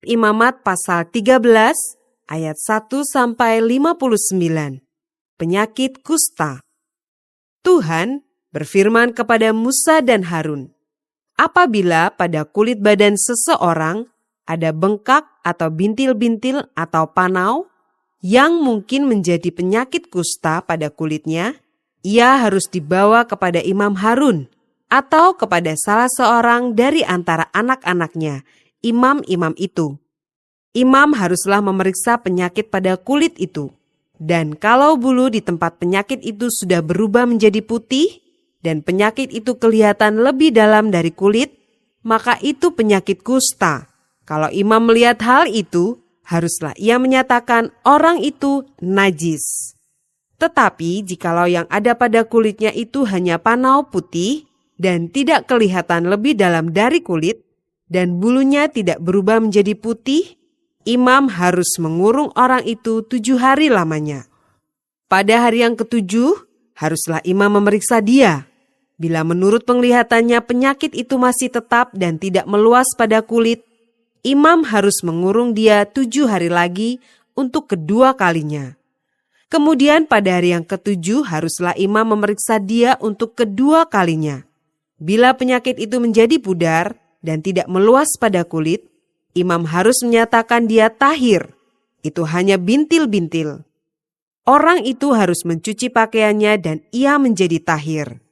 Imamat pasal 13 ayat 1-59. Penyakit kusta. Tuhan berfirman kepada Musa dan Harun, apabila pada kulit badan seseorang ada bengkak atau bintil-bintil atau panau yang mungkin menjadi penyakit kusta pada kulitnya, ia harus dibawa kepada Imam Harun atau kepada salah seorang dari antara anak-anaknya, imam-imam itu. Imam haruslah memeriksa penyakit pada kulit itu. Dan kalau bulu di tempat penyakit itu sudah berubah menjadi putih dan penyakit itu kelihatan lebih dalam dari kulit, maka itu penyakit kusta. Kalau imam melihat hal itu, haruslah ia menyatakan orang itu najis. Tetapi jikalau yang ada pada kulitnya itu hanya panau putih dan tidak kelihatan lebih dalam dari kulit, dan bulunya tidak berubah menjadi putih, imam harus mengurung orang itu 7 hari lamanya. Pada hari yang ke-7, haruslah imam memeriksa dia. Bila menurut penglihatannya penyakit itu masih tetap dan tidak meluas pada kulit, imam harus mengurung dia 7 hari lagi untuk kedua kalinya. Kemudian pada hari yang ke-7 haruslah imam memeriksa dia untuk kedua kalinya. Bila penyakit itu menjadi pudar dan tidak meluas pada kulit, imam harus menyatakan dia tahir. Itu hanya bintil-bintil. Orang itu harus mencuci pakaiannya dan ia menjadi tahir.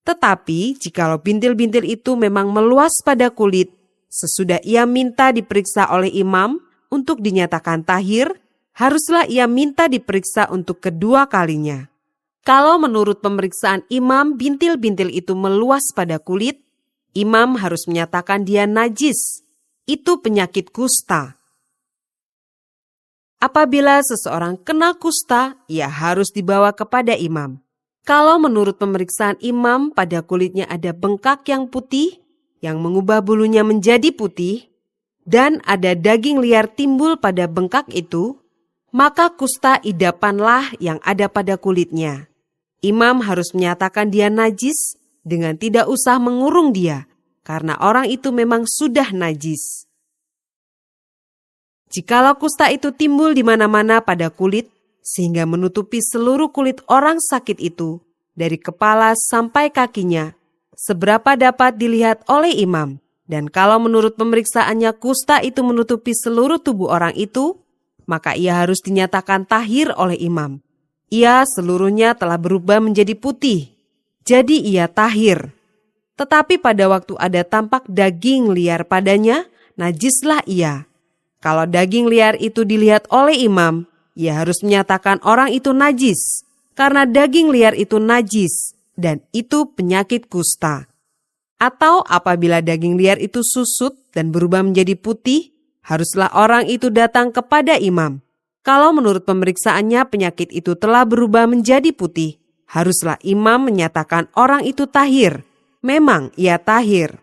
Tetapi jikalau bintil-bintil itu memang meluas pada kulit, sesudah ia minta diperiksa oleh imam untuk dinyatakan tahir, haruslah ia minta diperiksa untuk kedua kalinya. Kalau menurut pemeriksaan imam bintil-bintil itu meluas pada kulit, imam harus menyatakan dia najis. Itu penyakit kusta. Apabila seseorang kena kusta, ia harus dibawa kepada imam. Kalau menurut pemeriksaan imam pada kulitnya ada bengkak yang putih, yang mengubah bulunya menjadi putih, dan ada daging liar timbul pada bengkak itu, maka kusta idapanlah yang ada pada kulitnya. Imam harus menyatakan dia najis dengan tidak usah mengurung dia, karena orang itu memang sudah najis. Jikalau kusta itu timbul di mana-mana pada kulit, sehingga menutupi seluruh kulit orang sakit itu, dari kepala sampai kakinya, seberapa dapat dilihat oleh imam. Dan kalau menurut pemeriksaannya kusta itu menutupi seluruh tubuh orang itu, maka ia harus dinyatakan tahir oleh imam. Ia seluruhnya telah berubah menjadi putih, jadi ia tahir. Tetapi pada waktu ada tampak daging liar padanya, najislah ia. Kalau daging liar itu dilihat oleh imam, ia harus menyatakan orang itu najis, karena daging liar itu najis, dan itu penyakit kusta. Atau apabila daging liar itu susut dan berubah menjadi putih, haruslah orang itu datang kepada imam. Kalau menurut pemeriksaannya penyakit itu telah berubah menjadi putih, haruslah imam menyatakan orang itu tahir. Memang ia tahir.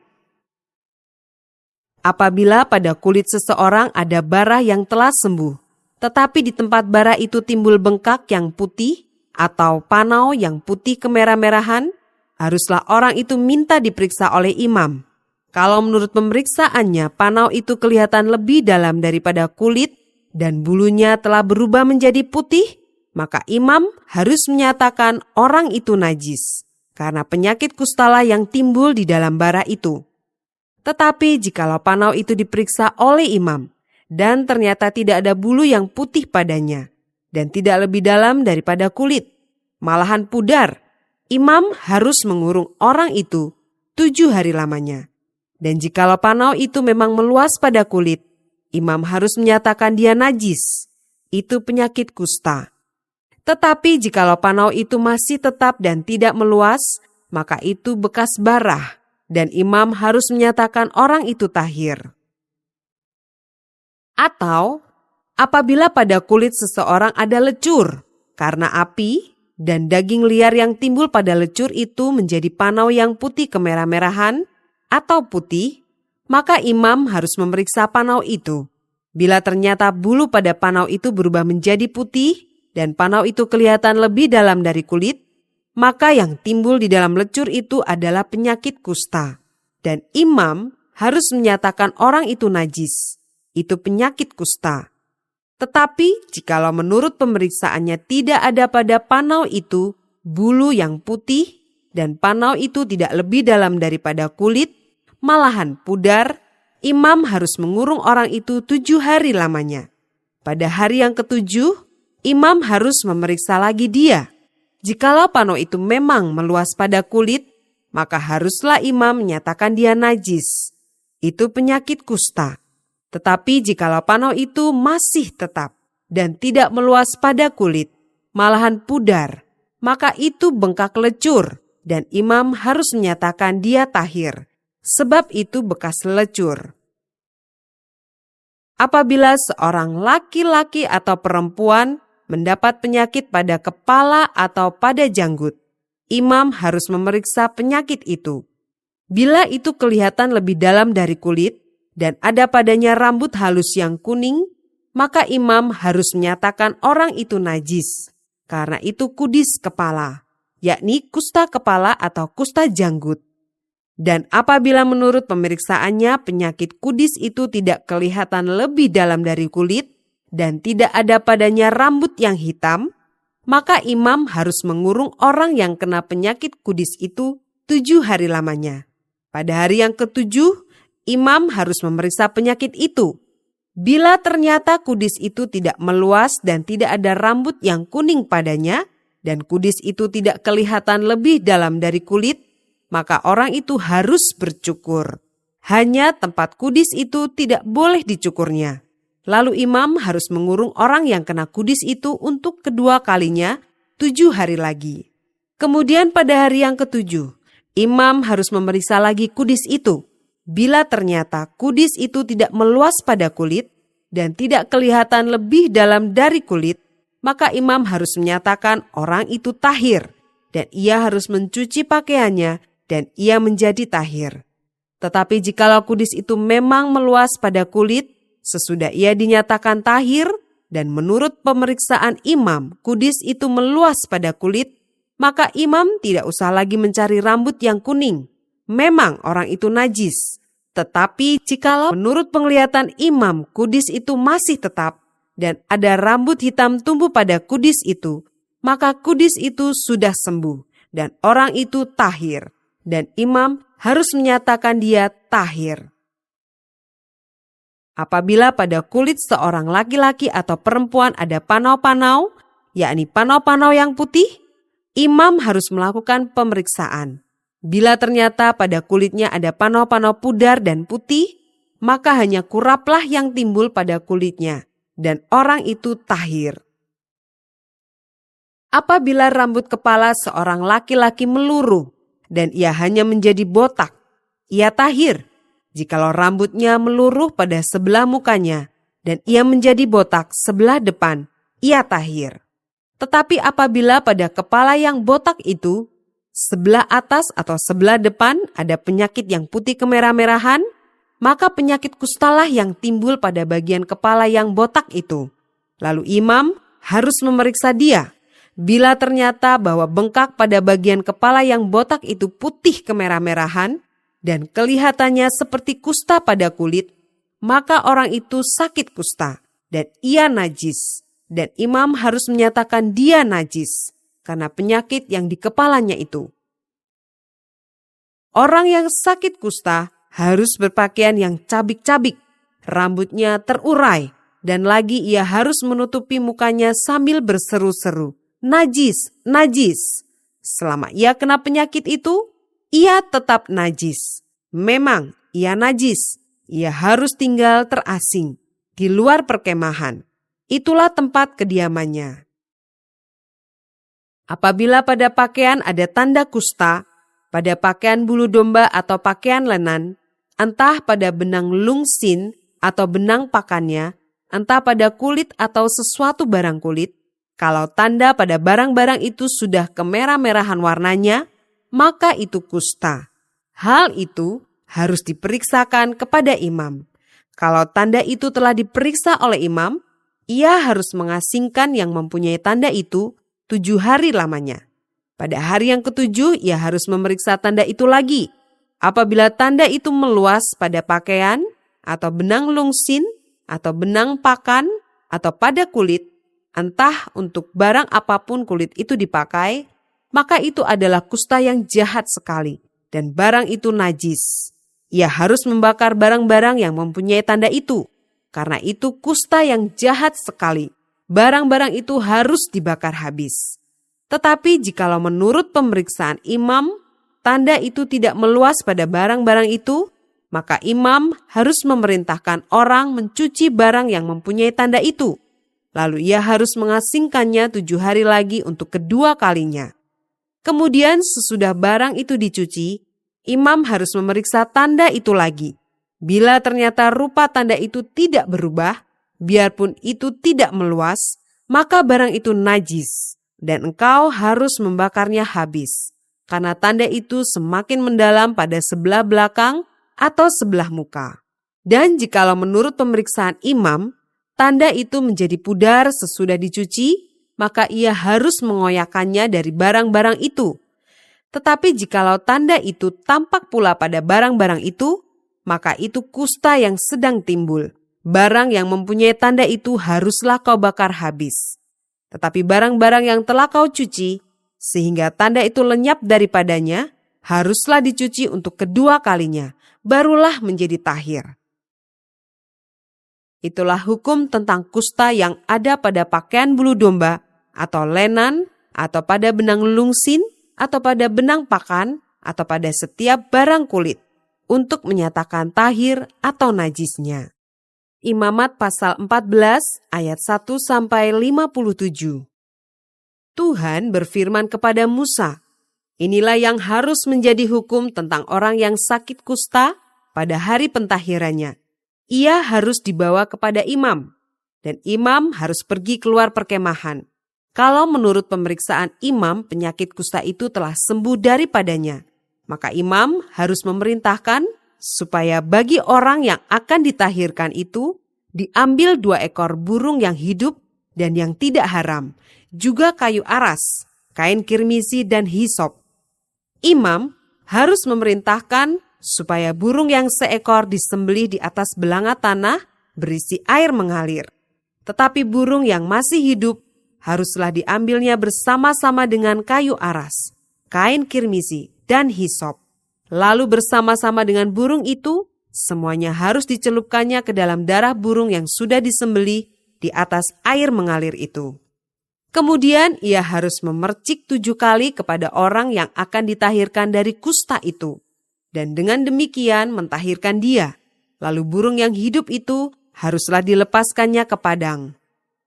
Apabila pada kulit seseorang ada bara yang telah sembuh, tetapi di tempat bara itu timbul bengkak yang putih atau panau yang putih kemerah-merahan, haruslah orang itu minta diperiksa oleh imam. Kalau menurut pemeriksaannya panau itu kelihatan lebih dalam daripada kulit dan bulunya telah berubah menjadi putih, maka imam harus menyatakan orang itu najis, karena penyakit kustalah yang timbul di dalam bara itu. Tetapi jikalau panau itu diperiksa oleh imam, dan ternyata tidak ada bulu yang putih padanya, dan tidak lebih dalam daripada kulit, malahan pudar, imam harus mengurung orang itu 7 hari lamanya. Dan jikalau panau itu memang meluas pada kulit, imam harus menyatakan dia najis. Itu penyakit kusta. Tetapi jikalau panau itu masih tetap dan tidak meluas, maka itu bekas barah, dan imam harus menyatakan orang itu tahir. Atau apabila pada kulit seseorang ada lecur, karena api dan daging liar yang timbul pada lecur itu menjadi panau yang putih kemerah-merahan, atau putih, maka imam harus memeriksa panau itu. Bila ternyata bulu pada panau itu berubah menjadi putih dan panau itu kelihatan lebih dalam dari kulit, maka yang timbul di dalam lecur itu adalah penyakit kusta. Dan imam harus menyatakan orang itu najis. itu penyakit kusta. Tetapi jikalau menurut pemeriksaannya tidak ada pada panau itu bulu yang putih, dan panau itu tidak lebih dalam daripada kulit, malahan pudar, imam harus mengurung orang itu 7 hari lamanya. Pada hari yang ke-7, imam harus memeriksa lagi dia. Jikalau panau itu memang meluas pada kulit, maka haruslah imam menyatakan dia najis. Itu penyakit kusta. Tetapi jikalau panau itu masih tetap dan tidak meluas pada kulit, malahan pudar, maka itu bengkak lecur dan imam harus menyatakan dia tahir, sebab itu bekas lecur. Apabila seorang laki-laki atau perempuan mendapat penyakit pada kepala atau pada janggut, imam harus memeriksa penyakit itu. Bila itu kelihatan lebih dalam dari kulit dan ada padanya rambut halus yang kuning, maka imam harus menyatakan orang itu najis, karena itu kudis kepala, yakni kusta kepala atau kusta janggut. Dan apabila menurut pemeriksaannya penyakit kudis itu tidak kelihatan lebih dalam dari kulit dan tidak ada padanya rambut yang hitam, maka imam harus mengurung orang yang kena penyakit kudis itu 7 hari lamanya. Pada hari yang ke-7, imam harus memeriksa penyakit itu. Bila ternyata kudis itu tidak meluas dan tidak ada rambut yang kuning padanya, dan kudis itu tidak kelihatan lebih dalam dari kulit, maka orang itu harus bercukur. Hanya tempat kudis itu tidak boleh dicukurnya. Lalu imam harus mengurung orang yang kena kudis itu untuk kedua kalinya 7 hari lagi. Kemudian pada hari yang ke-7, imam harus memeriksa lagi kudis itu. Bila ternyata kudis itu tidak meluas pada kulit dan tidak kelihatan lebih dalam dari kulit, maka imam harus menyatakan orang itu tahir dan ia harus mencuci pakaiannya dan ia menjadi tahir. Tetapi jikalau kudis itu memang meluas pada kulit, sesudah ia dinyatakan tahir dan menurut pemeriksaan imam kudis itu meluas pada kulit, maka imam tidak usah lagi mencari rambut yang kuning. Memang orang itu najis. Tetapi jikalau menurut penglihatan imam kudis itu masih tetap dan ada rambut hitam tumbuh pada kudis itu, maka kudis itu sudah sembuh dan orang itu tahir. Dan imam harus menyatakan dia tahir. Apabila pada kulit seorang laki-laki atau perempuan ada panau-panau, yakni panau-panau yang putih, imam harus melakukan pemeriksaan. Bila ternyata pada kulitnya ada panau-panau pudar dan putih, maka hanya kuraplah yang timbul pada kulitnya, dan orang itu tahir. Apabila rambut kepala seorang laki-laki meluruh, dan ia hanya menjadi botak, ia tahir. Jikalau rambutnya meluruh pada sebelah mukanya, dan ia menjadi botak sebelah depan, ia tahir. Tetapi apabila pada kepala yang botak itu, sebelah atas atau sebelah depan ada penyakit yang putih kemerah-merahan, maka penyakit kustalah yang timbul pada bagian kepala yang botak itu. Lalu imam harus memeriksa dia. Bila ternyata bahwa bengkak pada bagian kepala yang botak itu putih kemerah-merahan dan kelihatannya seperti kusta pada kulit, maka orang itu sakit kusta dan ia najis. Dan imam harus menyatakan dia najis karena penyakit yang di kepalanya itu. Orang yang sakit kusta harus berpakaian yang cabik-cabik, rambutnya terurai, dan lagi ia harus menutupi mukanya sambil berseru-seru, najis, najis. Selama ia kena penyakit itu, ia tetap najis. Memang ia najis, ia harus tinggal terasing di luar perkemahan. Itulah tempat kediamannya. Apabila pada pakaian ada tanda kusta, pada pakaian bulu domba atau pakaian lenan, entah pada benang lungsin atau benang pakannya, entah pada kulit atau sesuatu barang kulit, kalau tanda pada barang-barang itu sudah kemerah-merahan warnanya, maka itu kusta. Hal itu harus diperiksakan kepada imam. Kalau tanda itu telah diperiksa oleh imam, ia harus mengasingkan yang mempunyai tanda itu 7 hari lamanya. Pada hari yang ke-7, ia harus memeriksa tanda itu lagi. Apabila tanda itu meluas pada pakaian atau benang lungsin, atau benang pakan, atau pada kulit, entah untuk barang apapun kulit itu dipakai, maka itu adalah kusta yang jahat sekali, dan barang itu najis. Ia harus membakar barang-barang yang mempunyai tanda itu, karena itu kusta yang jahat sekali. Barang-barang itu harus dibakar habis. Tetapi jikalau menurut pemeriksaan imam, tanda itu tidak meluas pada barang-barang itu, maka imam harus memerintahkan orang mencuci barang yang mempunyai tanda itu. Lalu ia harus mengasingkannya 7 hari lagi untuk kedua kalinya. Kemudian sesudah barang itu dicuci, imam harus memeriksa tanda itu lagi. Bila ternyata rupa tanda itu tidak berubah, biarpun itu tidak meluas, maka barang itu najis, dan engkau harus membakarnya habis. Karena tanda itu semakin mendalam pada sebelah belakang atau sebelah muka. Dan jikalau menurut pemeriksaan imam, tanda itu menjadi pudar sesudah dicuci, maka ia harus mengoyakkannya dari barang-barang itu. Tetapi jikalau tanda itu tampak pula pada barang-barang itu, maka itu kusta yang sedang timbul. Barang yang mempunyai tanda itu haruslah kau bakar habis. Tetapi barang-barang yang telah kau cuci, sehingga tanda itu lenyap daripadanya, haruslah dicuci untuk kedua kalinya, barulah menjadi tahir. Itulah hukum tentang kusta yang ada pada pakaian bulu domba, atau lenan, atau pada benang lungsin, atau pada benang pakan, atau pada setiap barang kulit, untuk menyatakan tahir atau najisnya. Imamat pasal 14 ayat 1-57. Tuhan berfirman kepada Musa, inilah yang harus menjadi hukum tentang orang yang sakit kusta pada hari pentahirannya. Ia harus dibawa kepada imam, dan imam harus pergi keluar perkemahan. Kalau menurut pemeriksaan imam penyakit kusta itu telah sembuh daripadanya, maka imam harus memerintahkan supaya bagi orang yang akan ditahirkan itu diambil 2 ekor burung yang hidup dan yang tidak haram, juga kayu aras, kain kirmisi dan hisop. Imam harus memerintahkan supaya burung yang seekor disembelih di atas belanga tanah berisi air mengalir. Tetapi burung yang masih hidup haruslah diambilnya bersama-sama dengan kayu aras, kain kirmisi dan hisop. Lalu bersama-sama dengan burung itu, semuanya harus dicelupkannya ke dalam darah burung yang sudah disembelih di atas air mengalir itu. Kemudian ia harus memercik 7 kali kepada orang yang akan ditahirkan dari kusta itu. Dan dengan demikian mentahirkan dia. Lalu burung yang hidup itu haruslah dilepaskannya ke padang.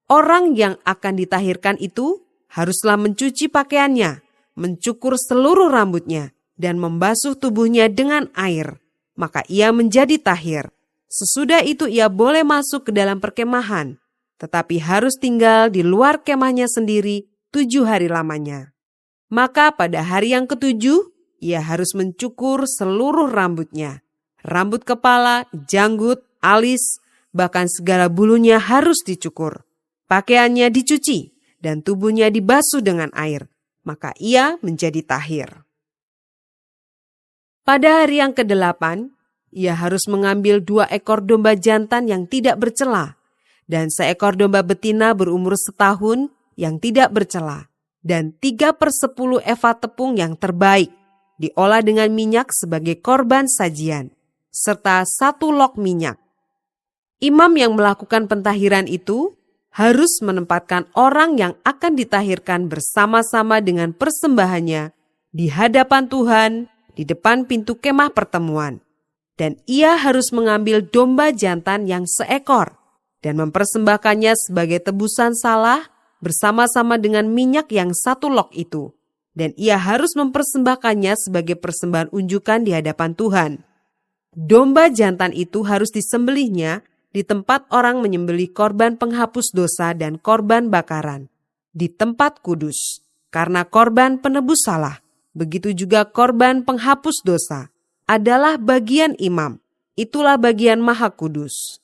Orang yang akan ditahirkan itu haruslah mencuci pakaiannya, mencukur seluruh rambutnya, dan membasuh tubuhnya dengan air. Maka ia menjadi tahir. Sesudah itu ia boleh masuk ke dalam perkemahan, tetapi harus tinggal di luar kemahnya sendiri 7 hari lamanya. Maka pada hari yang ke-7, ia harus mencukur seluruh rambutnya. Rambut kepala, janggut, alis, bahkan segala bulunya harus dicukur. Pakaiannya dicuci dan tubuhnya dibasuh dengan air. Maka ia menjadi tahir. Pada hari yang ke-8, ia harus mengambil 2 ekor domba jantan yang tidak bercela, dan 1 ekor domba betina berumur setahun yang tidak bercela, dan 3/10 eva tepung yang terbaik, diolah dengan minyak sebagai korban sajian, serta 1 log minyak. Imam yang melakukan pentahiran itu harus menempatkan orang yang akan ditahirkan bersama-sama dengan persembahannya di hadapan Tuhan di depan pintu kemah pertemuan. Dan ia harus mengambil domba jantan yang 1 ekor dan mempersembahkannya sebagai tebusan salah bersama-sama dengan minyak yang 1 log itu. Dan ia harus mempersembahkannya sebagai persembahan unjukan di hadapan Tuhan. Domba jantan itu harus disembelihnya di tempat orang menyembelih korban penghapus dosa dan korban bakaran, di tempat kudus, karena korban penebus salah. Begitu juga korban penghapus dosa adalah bagian imam, itulah bagian maha kudus.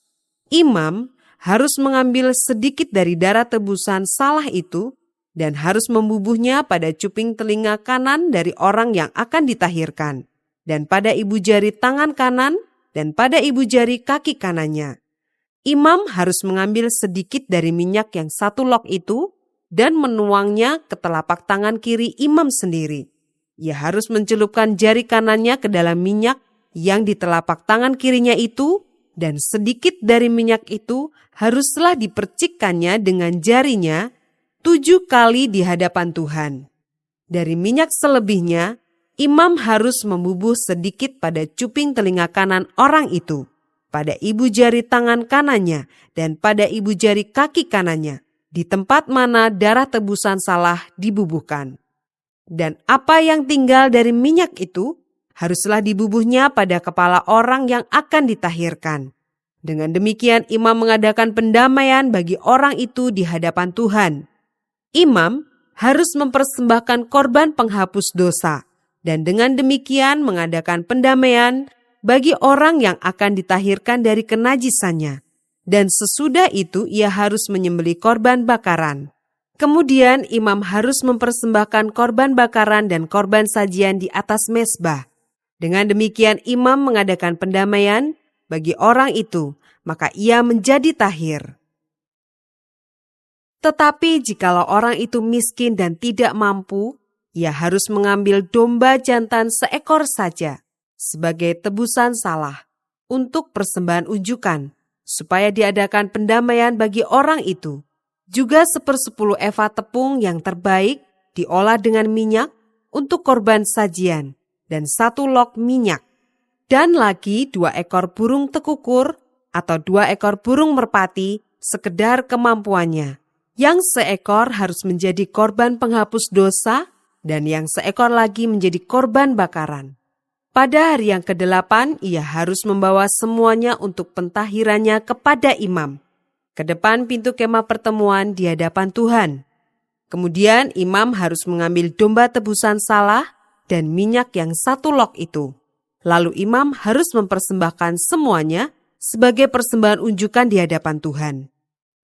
Imam harus mengambil sedikit dari darah tebusan salah itu dan harus membubuhnya pada cuping telinga kanan dari orang yang akan ditahirkan, dan pada ibu jari tangan kanan, dan pada ibu jari kaki kanannya. imam harus mengambil sedikit dari minyak yang 1 log itu dan menuangnya ke telapak tangan kiri imam sendiri. Ia harus mencelupkan jari kanannya ke dalam minyak yang di telapak tangan kirinya itu, dan sedikit dari minyak itu haruslah dipercikkannya dengan jarinya 7 kali di hadapan Tuhan. Dari minyak selebihnya, imam harus membubuh sedikit pada cuping telinga kanan orang itu, pada ibu jari tangan kanannya, dan pada ibu jari kaki kanannya, di tempat mana darah tebusan salah dibubuhkan. Dan apa yang tinggal dari minyak itu haruslah dibubuhnya pada kepala orang yang akan ditahirkan. Dengan demikian imam mengadakan pendamaian bagi orang itu di hadapan Tuhan. Imam harus mempersembahkan korban penghapus dosa, dan dengan demikian mengadakan pendamaian bagi orang yang akan ditahirkan dari kenajisannya. Dan sesudah itu ia harus menyembelih korban bakaran. Kemudian imam harus mempersembahkan korban bakaran dan korban sajian di atas mezbah. Dengan demikian imam mengadakan pendamaian bagi orang itu, maka ia menjadi tahir. Tetapi jikalau orang itu miskin dan tidak mampu, ia harus mengambil domba jantan seekor saja sebagai tebusan salah untuk persembahan unjukan, supaya diadakan pendamaian bagi orang itu. Juga 1/10 eva tepung yang terbaik diolah dengan minyak untuk korban sajian, dan 1 log minyak. Dan lagi 2 ekor burung tekukur atau 2 ekor burung merpati sekedar kemampuannya. Yang seekor harus menjadi korban penghapus dosa dan yang seekor lagi menjadi korban bakaran. Pada hari yang ke-8 ia harus membawa semuanya untuk pentahirannya kepada imam, ke depan pintu kemah pertemuan di hadapan Tuhan. Kemudian imam harus mengambil domba tebusan salah dan minyak yang 1 log itu. Lalu imam harus mempersembahkan semuanya sebagai persembahan unjukan di hadapan Tuhan.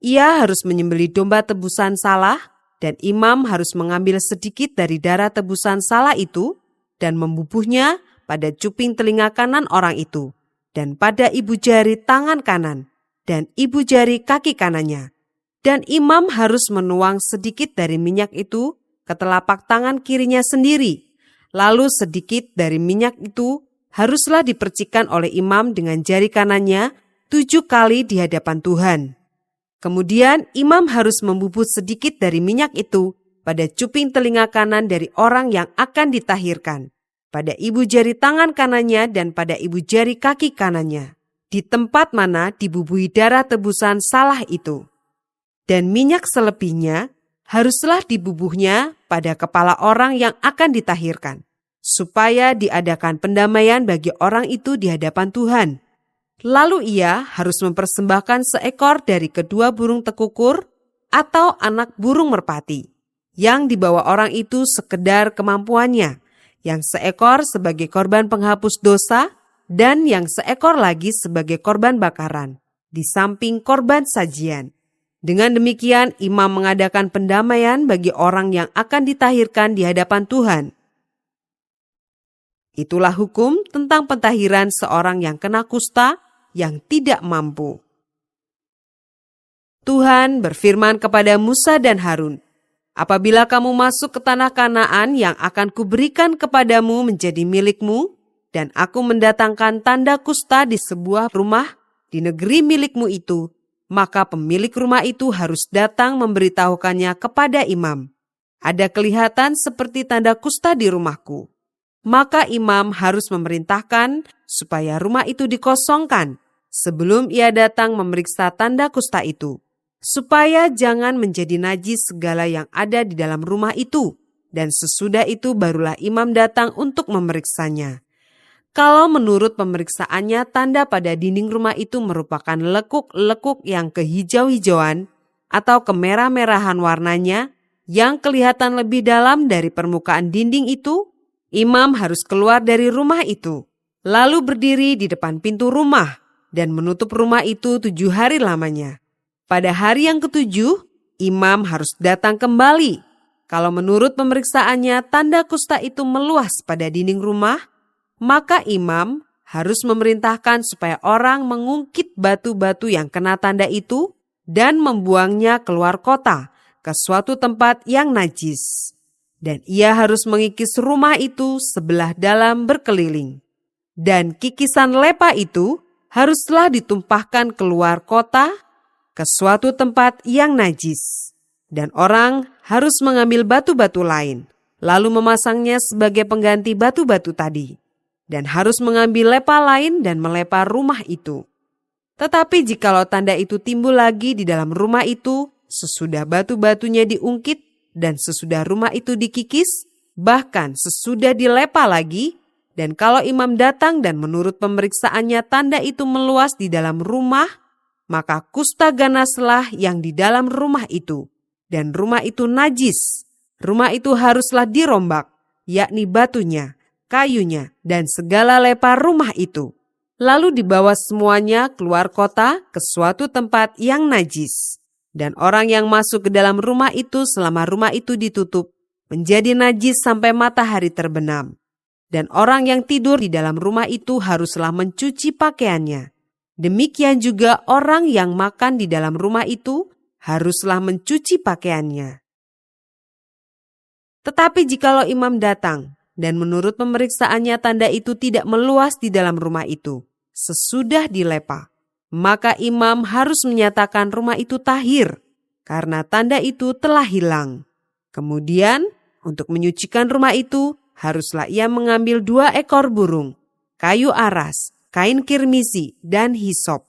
Ia harus menyembelih domba tebusan salah, dan imam harus mengambil sedikit dari darah tebusan salah itu dan membubuhnya pada cuping telinga kanan orang itu, dan pada ibu jari tangan kanan, dan ibu jari kaki kanannya. Dan imam harus menuang sedikit dari minyak itu ke telapak tangan kirinya sendiri. Lalu sedikit dari minyak itu haruslah dipercikkan oleh imam dengan jari kanannya 7 kali di hadapan Tuhan. Kemudian imam harus membubuh sedikit dari minyak itu pada cuping telinga kanan dari orang yang akan ditahirkan, pada ibu jari tangan kanannya dan pada ibu jari kaki kanannya, di tempat mana dibubuhi darah tebusan salah itu. Dan minyak selebihnya haruslah dibubuhnya pada kepala orang yang akan ditahirkan, supaya diadakan pendamaian bagi orang itu di hadapan Tuhan. Lalu ia harus mempersembahkan seekor dari kedua burung tekukur atau anak burung merpati, yang dibawa orang itu sekedar kemampuannya, yang seekor sebagai korban penghapus dosa, dan yang seekor lagi sebagai korban bakaran, di samping korban sajian. Dengan demikian imam mengadakan pendamaian bagi orang yang akan ditahirkan di hadapan Tuhan. Itulah hukum tentang pentahiran seorang yang kena kusta yang tidak mampu. Tuhan berfirman kepada Musa dan Harun, "Apabila kamu masuk ke tanah Kanaan yang akan kuberikan kepadamu menjadi milikmu, dan aku mendatangkan tanda kusta di sebuah rumah di negeri milikmu itu, maka pemilik rumah itu harus datang memberitahukannya kepada imam. Ada kelihatan seperti tanda kusta di rumahku. Maka imam harus memerintahkan supaya rumah itu dikosongkan sebelum ia datang memeriksa tanda kusta itu, supaya jangan menjadi najis segala yang ada di dalam rumah itu, dan sesudah itu barulah imam datang untuk memeriksanya. Kalau menurut pemeriksaannya tanda pada dinding rumah itu merupakan lekuk-lekuk yang kehijau-hijauan atau kemerah-merahan warnanya yang kelihatan lebih dalam dari permukaan dinding itu, imam harus keluar dari rumah itu, lalu berdiri di depan pintu rumah dan menutup rumah itu 7 hari lamanya. Pada hari yang ke-7, imam harus datang kembali. Kalau menurut pemeriksaannya tanda kusta itu meluas pada dinding rumah, maka imam harus memerintahkan supaya orang mengungkit batu-batu yang kena tanda itu dan membuangnya keluar kota ke suatu tempat yang najis. Dan ia harus mengikis rumah itu sebelah dalam berkeliling. Dan kikisan lepa itu haruslah ditumpahkan keluar kota ke suatu tempat yang najis. Dan orang harus mengambil batu-batu lain, lalu memasangnya sebagai pengganti batu-batu tadi. Dan harus mengambil lepa lain dan melepa rumah itu. Tetapi jikalau tanda itu timbul lagi di dalam rumah itu, sesudah batu-batunya diungkit dan sesudah rumah itu dikikis, bahkan sesudah dilepa lagi, dan kalau imam datang dan menurut pemeriksaannya tanda itu meluas di dalam rumah, maka kusta ganaslah yang di dalam rumah itu, dan rumah itu najis. Rumah itu haruslah dirombak, yakni batunya, kayunya, dan segala lepa rumah itu. Lalu dibawa semuanya keluar kota ke suatu tempat yang najis. Dan orang yang masuk ke dalam rumah itu selama rumah itu ditutup, menjadi najis sampai matahari terbenam. Dan orang yang tidur di dalam rumah itu haruslah mencuci pakaiannya. Demikian juga orang yang makan di dalam rumah itu haruslah mencuci pakaiannya. Tetapi jikalau imam datang, dan menurut pemeriksaannya tanda itu tidak meluas di dalam rumah itu, sesudah dilepa, maka imam harus menyatakan rumah itu tahir, karena tanda itu telah hilang. Kemudian, untuk menyucikan rumah itu, haruslah ia mengambil 2 ekor burung, kayu aras, kain kirmisi, dan hisop.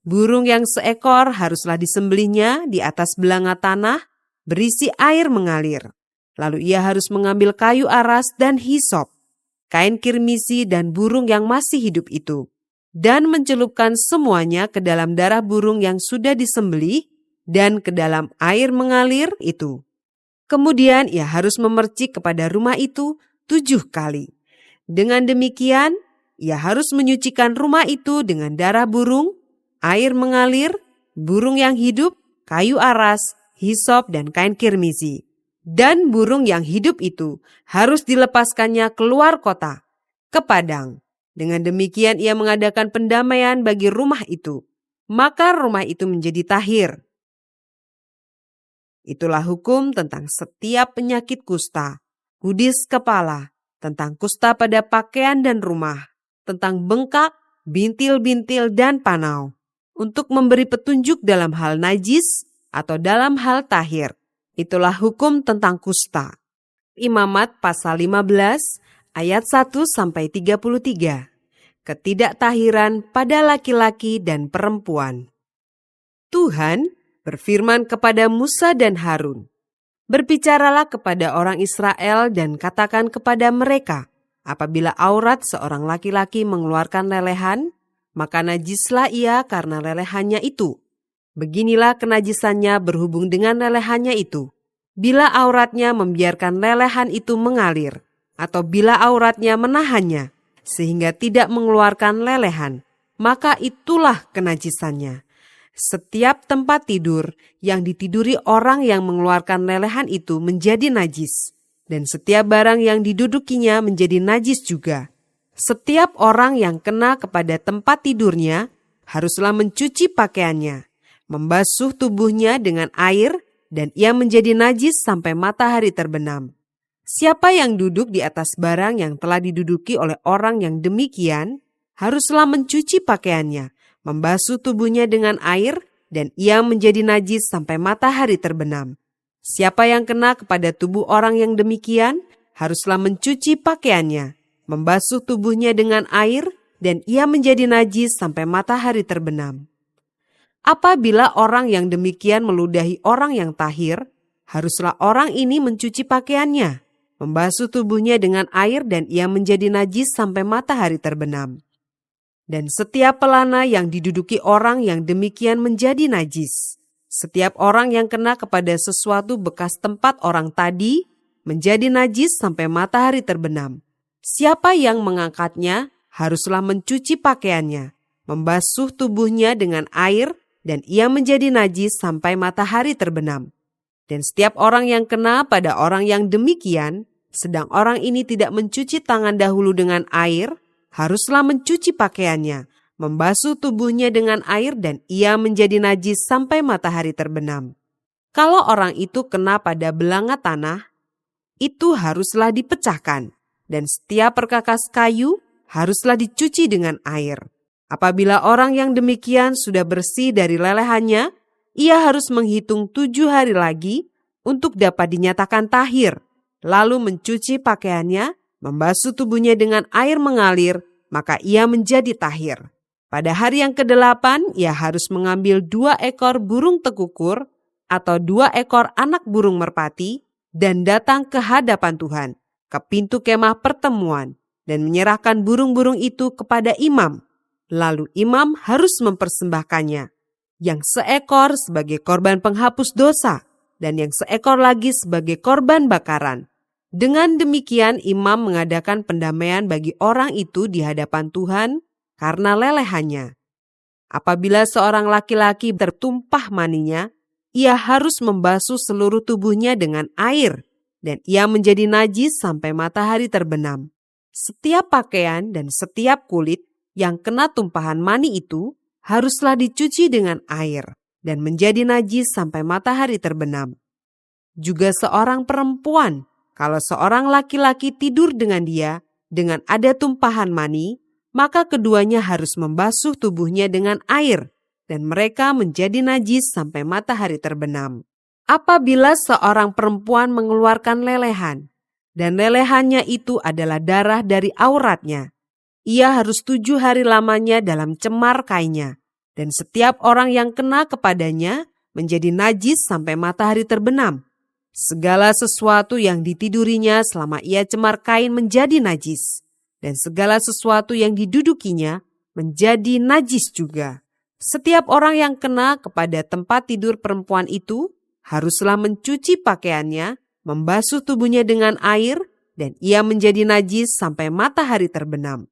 Burung yang seekor haruslah disembelihnya di atas belanga tanah, berisi air mengalir. Lalu ia harus mengambil kayu aras dan hisop, kain kirmisi dan burung yang masih hidup itu, dan mencelupkan semuanya ke dalam darah burung yang sudah disembelih dan ke dalam air mengalir itu. Kemudian ia harus memercik kepada rumah itu 7 kali. Dengan demikian, ia harus menyucikan rumah itu dengan darah burung, air mengalir, burung yang hidup, kayu aras, hisop, dan kain kirmisi. Dan burung yang hidup itu harus dilepaskannya keluar kota, ke padang. Dengan demikian ia mengadakan pendamaian bagi rumah itu. Maka rumah itu menjadi tahir. Itulah hukum tentang setiap penyakit kusta, kudis kepala, tentang kusta pada pakaian dan rumah, tentang bengkak, bintil-bintil, dan panau, untuk memberi petunjuk dalam hal najis atau dalam hal tahir. Itulah hukum tentang kusta. Imamat pasal 15 ayat 1-33. Ketidaktahiran pada laki-laki dan perempuan. Tuhan berfirman kepada Musa dan Harun, "Berbicaralah kepada orang Israel dan katakan kepada mereka, apabila aurat seorang laki-laki mengeluarkan lelehan, maka najislah ia karena lelehannya itu. Beginilah kenajisannya berhubung dengan lelehannya itu. Bila auratnya membiarkan lelehan itu mengalir, atau bila auratnya menahannya, sehingga tidak mengeluarkan lelehan, maka itulah kenajisannya. Setiap tempat tidur yang ditiduri orang yang mengeluarkan lelehan itu menjadi najis, dan setiap barang yang didudukinya menjadi najis juga. Setiap orang yang kena kepada tempat tidurnya haruslah mencuci pakaiannya, membasuh tubuhnya dengan air, dan ia menjadi najis sampai matahari terbenam. Siapa yang duduk di atas barang yang telah diduduki oleh orang yang demikian, haruslah mencuci pakaiannya, membasuh tubuhnya dengan air, dan ia menjadi najis sampai matahari terbenam. Siapa yang kena kepada tubuh orang yang demikian, haruslah mencuci pakaiannya, membasuh tubuhnya dengan air, dan ia menjadi najis sampai matahari terbenam. Apabila orang yang demikian meludahi orang yang tahir, haruslah orang ini mencuci pakaiannya, membasuh tubuhnya dengan air, dan ia menjadi najis sampai matahari terbenam. Dan setiap pelana yang diduduki orang yang demikian menjadi najis. Setiap orang yang kena kepada sesuatu bekas tempat orang tadi menjadi najis sampai matahari terbenam. Siapa yang mengangkatnya haruslah mencuci pakaiannya, membasuh tubuhnya dengan air, dan ia menjadi najis sampai matahari terbenam. Dan setiap orang yang kena pada orang yang demikian, sedang orang ini tidak mencuci tangan dahulu dengan air, haruslah mencuci pakaiannya, membasuh tubuhnya dengan air dan ia menjadi najis sampai matahari terbenam. Kalau orang itu kena pada belanga tanah, itu haruslah dipecahkan dan setiap perkakas kayu haruslah dicuci dengan air. Apabila orang yang demikian sudah bersih dari lelehannya, ia harus menghitung 7 hari lagi untuk dapat dinyatakan tahir, lalu mencuci pakaiannya, membasuh tubuhnya dengan air mengalir, maka ia menjadi tahir. Pada hari yang ke-8, ia harus mengambil 2 ekor burung tekukur atau 2 ekor anak burung merpati dan datang ke hadapan Tuhan, ke pintu kemah pertemuan, dan menyerahkan burung-burung itu kepada imam. Lalu imam harus mempersembahkannya, yang seekor sebagai korban penghapus dosa, dan yang seekor lagi sebagai korban bakaran. Dengan demikian imam mengadakan pendamaian bagi orang itu di hadapan Tuhan karena lelehannya. Apabila seorang laki-laki tertumpah maninya, ia harus membasuh seluruh tubuhnya dengan air, dan ia menjadi najis sampai matahari terbenam. Setiap pakaian dan setiap kulit yang kena tumpahan mani itu haruslah dicuci dengan air dan menjadi najis sampai matahari terbenam. Juga seorang perempuan, kalau seorang laki-laki tidur dengan dia dengan ada tumpahan mani, maka keduanya harus membasuh tubuhnya dengan air dan mereka menjadi najis sampai matahari terbenam. Apabila seorang perempuan mengeluarkan lelehan dan lelehannya itu adalah darah dari auratnya, ia harus 7 hari lamanya dalam cemar kainnya, dan setiap orang yang kena kepadanya menjadi najis sampai matahari terbenam. Segala sesuatu yang ditidurinya selama ia cemar kain menjadi najis, dan segala sesuatu yang didudukinya menjadi najis juga. Setiap orang yang kena kepada tempat tidur perempuan itu haruslah mencuci pakaiannya, membasuh tubuhnya dengan air, dan ia menjadi najis sampai matahari terbenam.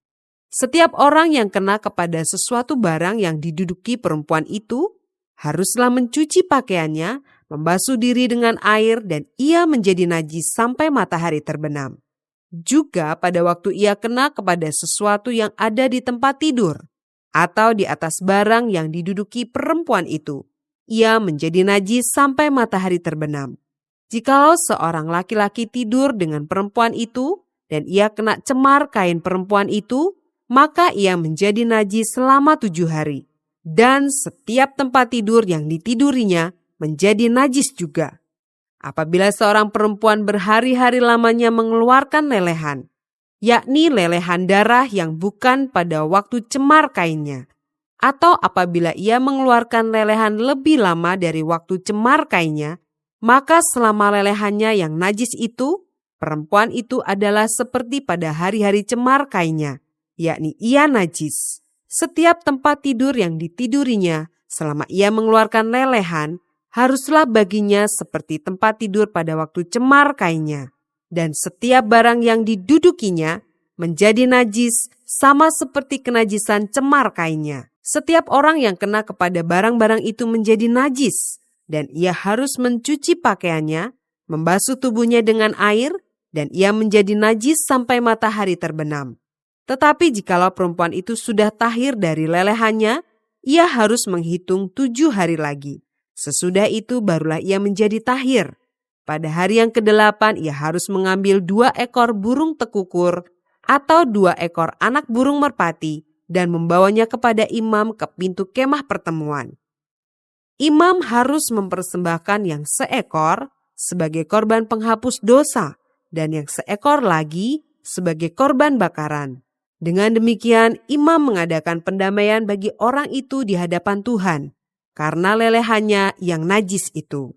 Setiap orang yang kena kepada sesuatu barang yang diduduki perempuan itu haruslah mencuci pakaiannya, membasuh diri dengan air, dan ia menjadi najis sampai matahari terbenam. Juga pada waktu ia kena kepada sesuatu yang ada di tempat tidur atau di atas barang yang diduduki perempuan itu, ia menjadi najis sampai matahari terbenam. Jikalau seorang laki-laki tidur dengan perempuan itu dan ia kena cemar kain perempuan itu, maka ia menjadi najis selama 7 hari. Dan setiap tempat tidur yang ditidurinya menjadi najis juga. Apabila seorang perempuan berhari-hari lamanya mengeluarkan lelehan, yakni lelehan darah yang bukan pada waktu cemar kainnya, atau apabila ia mengeluarkan lelehan lebih lama dari waktu cemar kainnya, maka selama lelehannya yang najis itu, perempuan itu adalah seperti pada hari-hari cemar kainnya, yakni ia najis. Setiap tempat tidur yang ditidurinya selama ia mengeluarkan lelehan haruslah baginya seperti tempat tidur pada waktu cemar kainnya. Dan setiap barang yang didudukinya menjadi najis sama seperti kenajisan cemar kainnya. Setiap orang yang kena kepada barang-barang itu menjadi najis, dan ia harus mencuci pakaiannya, membasuh tubuhnya dengan air, dan ia menjadi najis sampai matahari terbenam. Tetapi jikalau perempuan itu sudah tahir dari lelehannya, ia harus menghitung 7 hari lagi. Sesudah itu barulah ia menjadi tahir. Pada hari yang ke-8 ia harus mengambil 2 ekor burung tekukur atau 2 ekor anak burung merpati dan membawanya kepada imam ke pintu kemah pertemuan. Imam harus mempersembahkan yang seekor sebagai korban penghapus dosa dan yang seekor lagi sebagai korban bakaran. Dengan demikian imam mengadakan pendamaian bagi orang itu di hadapan Tuhan karena lelehannya yang najis itu.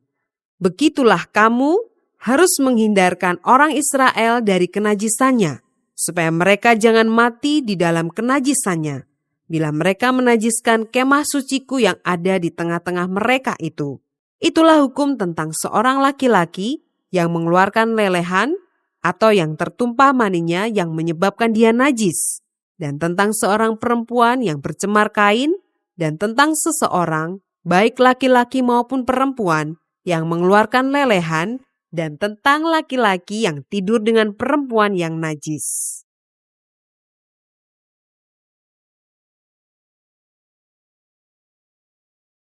Begitulah kamu harus menghindarkan orang Israel dari kenajisannya, supaya mereka jangan mati di dalam kenajisannya, bila mereka menajiskan kemah suciku yang ada di tengah-tengah mereka itu. Itulah hukum tentang seorang laki-laki yang mengeluarkan lelehan atau yang tertumpah maninya yang menyebabkan dia najis, dan tentang seorang perempuan yang bercemar kain, dan tentang seseorang, baik laki-laki maupun perempuan, yang mengeluarkan lelehan, dan tentang laki-laki yang tidur dengan perempuan yang najis.